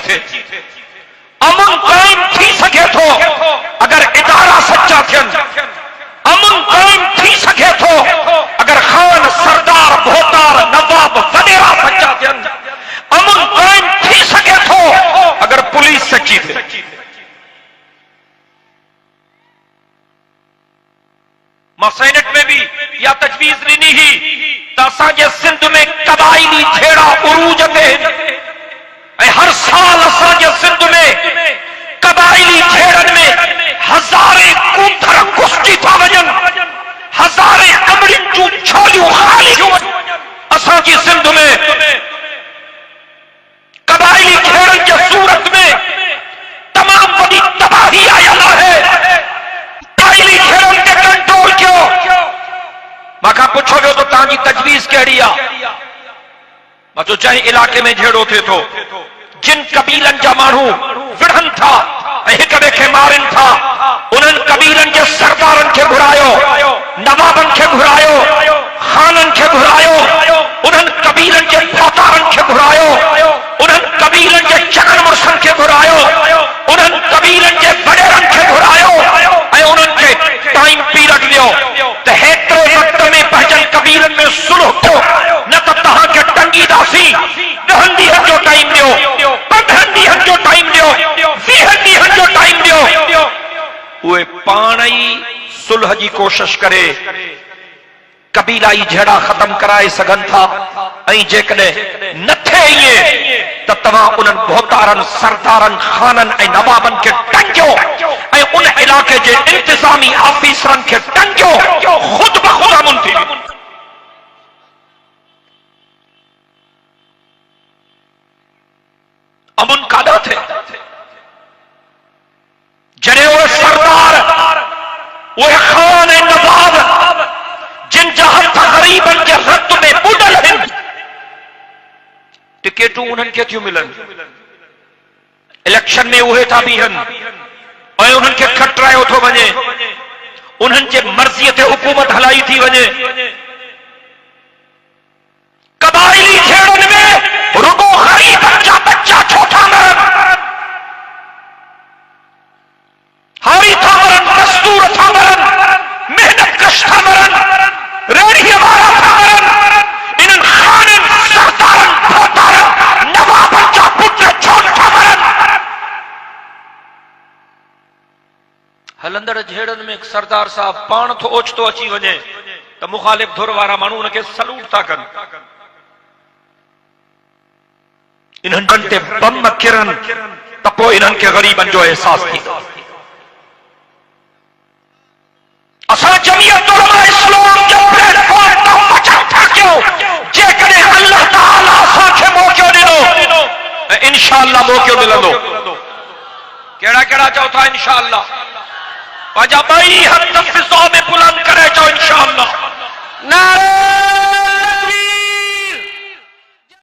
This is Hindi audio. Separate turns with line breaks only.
थे। अमन कायम थी सके थो अगर इदारा सच्चा थियन, अमन कायम थी सके थो अगर खान सरदार भोतार नवाब वडेरा सच्चा थियन, अमन कायम थी सके थो अगर पुलिस सच्ची थे। मां सेनेट में भी या तजवीज ॾिनी ही त असांजे सिंध में कबाइली झेड़ा उरूज ते ऐं हर साल असांजे सिंध में कबाइली झेड़नि में हज़ारे कूथर कुश्ती था वञनि, हज़ारे अमड़ियुनि जूं छोलियूं ख़ाली थियूं वञनि। असांजी सिंध में कबाइली झेड़नि जे सूरत में तमाम वॾी तबाही आयल आहे। कबाइली झेड़नि खे कंट्रोल कयो। मां पुछो वियो त तव्हांजी तजवीज़ कहिड़ी आहे? मां चयो जंहिं इलाके में झेड़ो थिए थो, जिन कबीलनि जा माण्हू विढ़नि था ऐं हिक ॿिए खे मारनि था, उन्हनि कबीलनि जे सरदारनि खे घुरायो, नवाबनि खे घुरायो, खाननि खे घुरायो, उन्हनि कबीलनि जे फौतारनि खे घुरायो, उन्हनि कबीलनि जे चङनि मुड़सनि खे घुरायो, उन्हनि कबीलनि जे वॾेरनि खे घुरायो ऐं उन्हनि खे टाइम पीरियड ॾियो त हेतिरे वक़्त में पंहिंजनि कबीलनि में सुलह कयो, न त तव्हांखे टंगीदासीं। 10 ॾींहनि जो टाइम ॾियो, 15 ॾींहनि जो टाइम ॾियो, 20 ॾींहनि जो टाइम ॾियो। उहे पाण ई सुलह जी कोशिश करे कबीलाई झेड़ा ख़त्म कराए सघनि था। ऐं जेकॾहिं न थिए ईअं त तव्हां उन्हनि भोतारनि, सरदारनि, खाननि ऐं नवाबनि खे टंगियो ऐं उन इलाके जे इंतिज़ामी ऑफिसरनि खे टंगियो, ख़ुद ब ख़ुद अमन थी वेंदो। अमन काॾा थे? जॾहिं उहे सरदार, उहे खान ऐं नवाब जिन जा हथ ग़रीबनि जे रत में ॿुॾल आहिनि, टिकेटूं उन्हनि खे थियूं मिलनि, इलेक्शन में उहे था बीहनि ऐं उन्हनि खे खटरायो थो वञे, उन्हनि जे मर्ज़ीअ ते हुकूमत हलाई थी वञे। कबाइली झेड़नि में रुगो ग़रीबनि जा बच्चा छो था मरनि? हारी था मरनि, मज़दूर था मरनि, मेहनत कश था मरनि, रेड़ीअ वारा था मरनि। इन्हनि खाननि, सरदारनि, भोतारनि, नवाबनि जा पुट छो था मरनि? हलंदड़ झेड़नि में सरदार साहब पाण थो ओचितो अची वञे त मुखालिफ धुर वारा माण्हू उनखे सलूट था कनि। इन्हनि ते बम किरनि त पोइ इन्हनि खे ग़रीबनि जो अहसास थींदो। असां जमीयत उलमा इस्लाम जे प्लेटफॉर्म तां वचन था कयो, जेकॾहिं अल्लाह ताला असांखे मौक़ो ॾिनो ऐं इंशाअल्लाह मौक़ो मिलंदो। कहिड़ा कहिड़ा चओ था इंशाअल्लाह? पंहिंजा ॿई हथ फिज़ा में बुलंद करे चओ इंशाअल्लाह। नारे